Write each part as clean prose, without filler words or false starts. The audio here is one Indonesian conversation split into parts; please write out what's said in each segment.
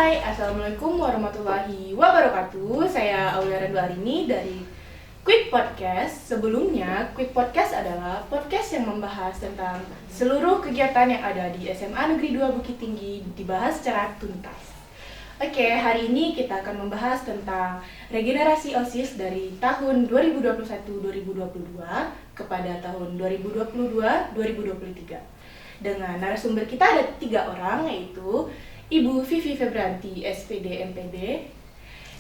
Hai, Assalamualaikum warahmatullahi wabarakatuh. Saya Aulia Randuarini dari Quick Podcast. Sebelumnya, Quick Podcast adalah podcast yang membahas tentang seluruh kegiatan yang ada di SMA Negeri 2 Bukit Tinggi dibahas secara tuntas. Oke, hari ini kita akan membahas tentang regenerasi OSIS dari tahun 2021-2022 kepada tahun 2022-2023. Dengan narasumber kita ada 3 orang, yaitu Ibu Vivi Febranti, SPD MPD,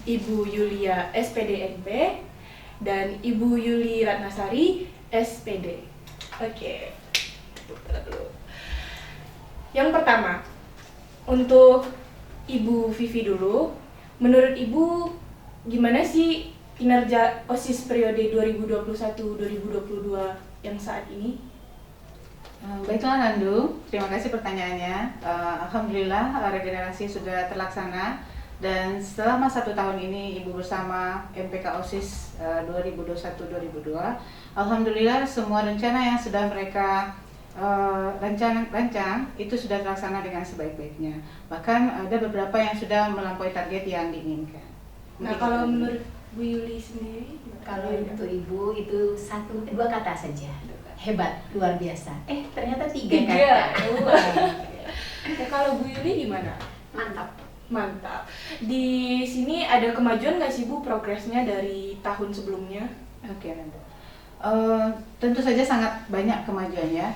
Ibu Yulia, SPD NP, dan Ibu Yuli Ratnasari, SPD. Oke. Yang pertama, untuk Ibu Vivi dulu. Menurut Ibu, gimana sih kinerja OSIS periode 2021-2022 yang saat ini? Baiklah Nandu, terima kasih pertanyaannya. Alhamdulillah regenerasi sudah terlaksana dan selama 1 tahun ini Ibu bersama MPK OSIS 2021-2022, Alhamdulillah semua rencana yang sudah mereka rancang itu sudah terlaksana dengan sebaik-baiknya. Bahkan ada beberapa yang sudah melampaui target yang diinginkan. Nah, kalau menurut Bu Yuli sendiri? Kalau untuk Ibu itu 2 kata saja. Hebat, luar biasa. Ternyata 3 kata. Nah, kalau Bu Yuli gimana? Mantap. Mantap. Di sini ada kemajuan nggak sih Bu progresnya dari tahun sebelumnya? Oke, Nanda. Tentu saja sangat banyak kemajuannya.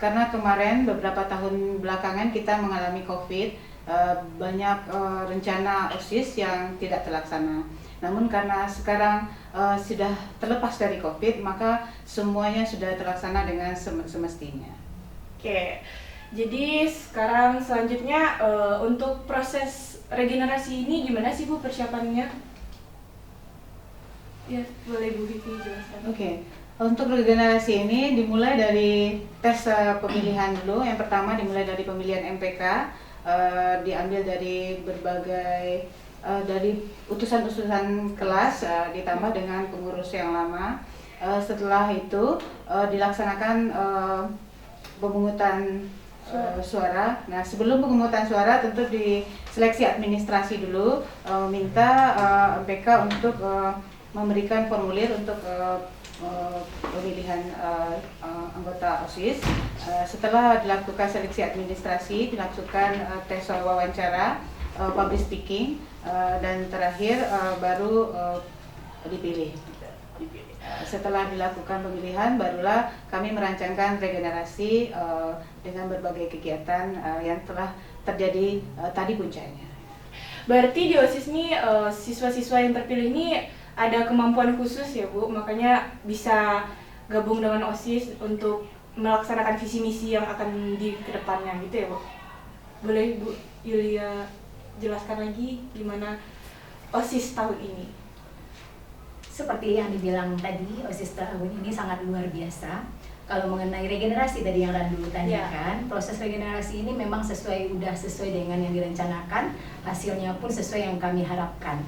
Karena kemarin beberapa tahun belakangan kita mengalami COVID, banyak rencana OSIS yang tidak terlaksana. Namun karena sekarang sudah terlepas dari COVID, maka semuanya sudah terlaksana dengan semestinya. Oke, jadi sekarang selanjutnya untuk proses regenerasi ini gimana sih Bu persiapannya? Ya, boleh Bu Vivi jelaskan. Oke. Untuk regenerasi ini dimulai dari tes pemilihan dulu. Yang pertama dimulai dari pemilihan MPK, diambil dari berbagai dari utusan-utusan kelas, ditambah dengan pengurus yang lama. Setelah itu dilaksanakan pemungutan suara. Nah, sebelum pemungutan suara tentu diseleksi administrasi dulu, minta MPK untuk memberikan formulir untuk pemilihan anggota OSIS. Setelah dilakukan seleksi administrasi, dilakukan tes wawancara, public speaking, dan terakhir baru dipilih. Setelah dilakukan pemilihan, barulah kami merancangkan regenerasi dengan berbagai kegiatan yang telah terjadi tadi puncaknya. Berarti di OSIS ini siswa-siswa yang terpilih ini ada kemampuan khusus ya Bu, makanya bisa gabung dengan OSIS untuk melaksanakan visi misi yang akan di kedepannya gitu ya Bu. Boleh Bu Yulia jelaskan lagi gimana OSIS tahun ini? Seperti yang dibilang tadi, OSIS tahun ini sangat luar biasa. Kalau mengenai regenerasi tadi yang Randu tanyakan, proses regenerasi ini memang sesuai dengan yang direncanakan, hasilnya pun sesuai yang kami harapkan.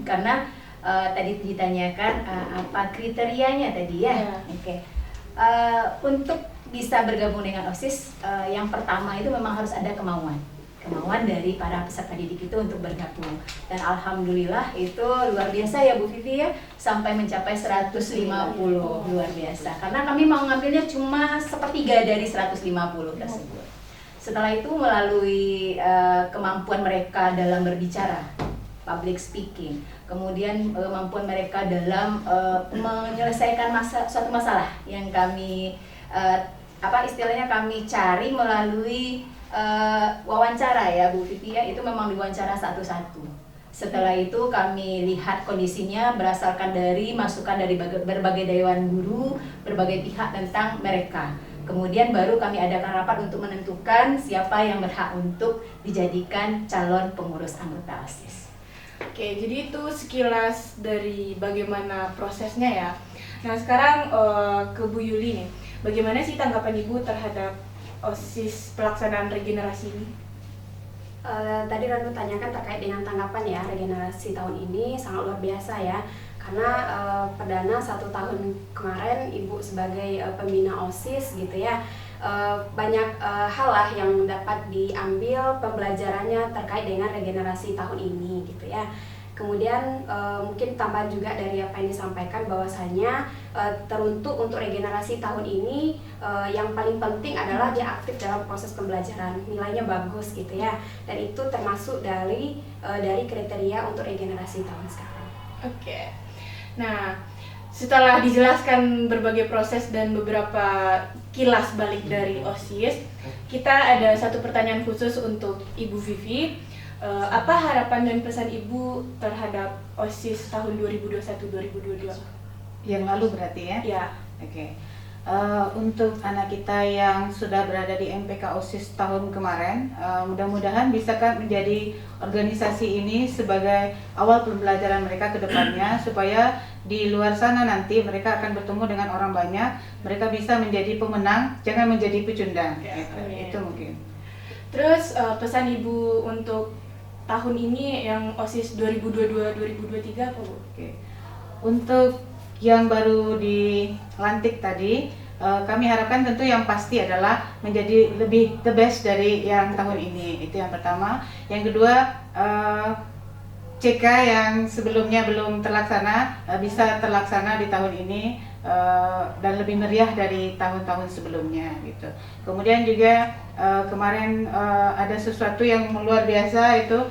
Karena tadi ditanyakan apa kriterianya tadi ya. Oke. Untuk bisa bergabung dengan OSIS, yang pertama itu memang harus ada kemauan dari para peserta didik itu untuk bergabung. Dan alhamdulillah itu luar biasa ya Bu Vivi ya, sampai mencapai 150, luar biasa. Karena kami mau ngambilnya cuma 1/3 dari 150 tersebut. Setelah itu melalui kemampuan mereka dalam berbicara, public speaking, kemudian kemampuan mereka dalam menyelesaikan suatu masalah yang kami istilahnya kami cari melalui wawancara ya Bu Vivi ya, itu memang diwawancara satu-satu. Setelah itu kami lihat kondisinya berdasarkan dari masukan dari berbagai dewan guru, berbagai pihak tentang mereka. Kemudian baru kami adakan rapat untuk menentukan siapa yang berhak untuk dijadikan calon pengurus anggota OSIS. Oke, jadi itu sekilas dari bagaimana prosesnya ya. Nah, sekarang ke Bu Yuli nih. Bagaimana sih tanggapan Ibu terhadap OSIS pelaksanaan regenerasi ini? Tadi Ranu tanyakan terkait dengan tanggapan ya, regenerasi tahun ini sangat luar biasa ya. karena perdana 1 tahun kemarin Ibu sebagai pembina OSIS gitu ya, banyak hal lah yang dapat diambil pembelajarannya terkait dengan regenerasi tahun ini gitu ya. Kemudian mungkin tambahan juga dari apa yang disampaikan bahwasanya teruntuk untuk regenerasi tahun ini yang paling penting adalah dia aktif dalam proses pembelajaran, nilainya bagus gitu ya, dan itu termasuk dari kriteria untuk regenerasi tahun sekarang. Oke. Nah, setelah dijelaskan berbagai proses dan beberapa kilas balik dari OSIS, kita ada satu pertanyaan khusus untuk Ibu Vivi. Apa harapan dan pesan Ibu terhadap OSIS tahun 2021-2022? Yang lalu berarti ya? Ya. Oke. Untuk anak kita yang sudah berada di MPK OSIS tahun kemarin, mudah-mudahan bisa kan menjadi organisasi ini sebagai awal pembelajaran mereka ke depannya, supaya di luar sana nanti mereka akan bertemu dengan orang banyak, mereka bisa menjadi pemenang, jangan menjadi pecundang. Ya, Itu mungkin. Terus pesan Ibu untuk tahun ini yang OSIS 2022-2023 apa Bu? Oke. Untuk yang baru dilantik tadi, kami harapkan tentu yang pasti adalah menjadi lebih the best dari yang tahun ini. Itu yang pertama. Yang kedua, CK yang sebelumnya belum terlaksana bisa terlaksana di tahun ini dan lebih meriah dari tahun-tahun sebelumnya gitu. Kemudian juga kemarin ada sesuatu yang luar biasa, itu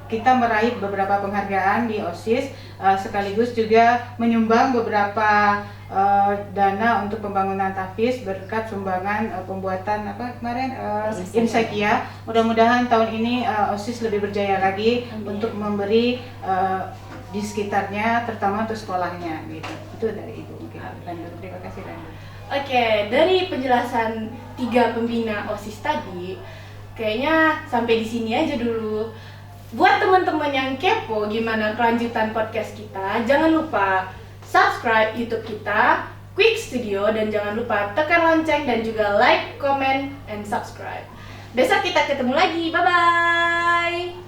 kita meraih beberapa penghargaan di OSIS, sekaligus juga menyumbang beberapa dana untuk pembangunan tahfiz berkat sumbangan pembuatan kemarin Insakia. Mudah-mudahan tahun ini OSIS lebih berjaya lagi untuk memberi di sekitarnya, terutama untuk sekolahnya gitu. Itu dari Ibu mungkin. Terima kasih Randu. Oke, dari penjelasan 3 pembina OSIS tadi, kayaknya sampai di sini aja dulu. Buat teman-teman yang kepo gimana kelanjutan podcast kita, jangan lupa subscribe YouTube kita, Quick Studio, dan jangan lupa tekan lonceng dan juga like, comment, and subscribe. Besok kita ketemu lagi, bye-bye!